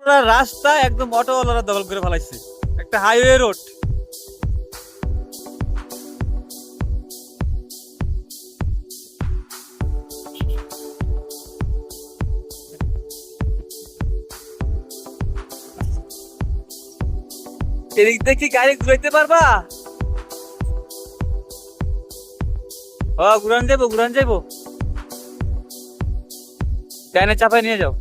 পুরা রাস্তা একদম অটোওয়ালারা দখল করে ফেলাইছে, একটা হাইওয়ে রোড। এদিক দিয়ে কি গাড়ি ঘুরাইতে পারবা? ঘুরান যাইবো, ট্রেনে চাপায় নিয়ে যাও।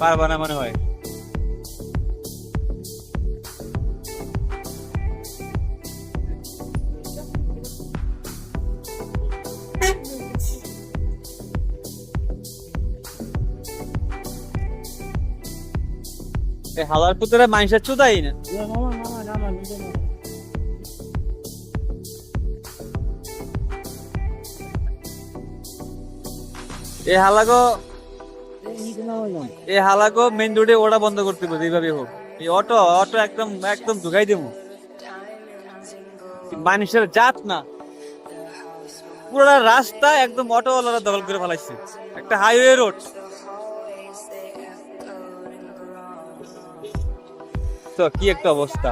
পারবা না মনে হয়। হালার পুতরা মানুষের চুদাই না। এই হালাগো মেইন রোডে ওটা বন্ধ করতে হবে এইভাবে হোক। এই অটো একদম একদম ঢুকাই দেবো। মানুষের জাত না, পুরো রাস্তা একদম অটোওয়ালারা দখল করে ফেলাইছে, একটা হাইওয়ে রোড। তো কি একটা অবস্থা।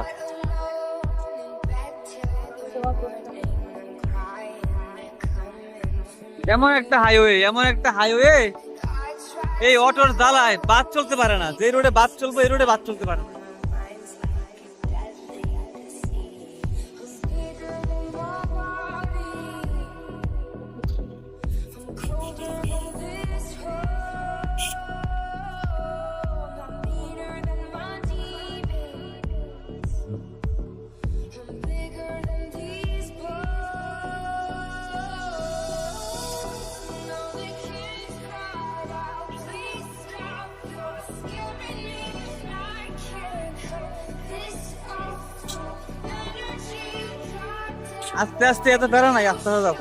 এমন একটা হাইওয়ে এই অটোর জ্বালায় বাস চলতে পারে না। যে রোডে বাস চলবে এই রোডে বাস চলতে পারে না। আস্তে আস্তে এত বেড়া নাই, আস্তে যাও।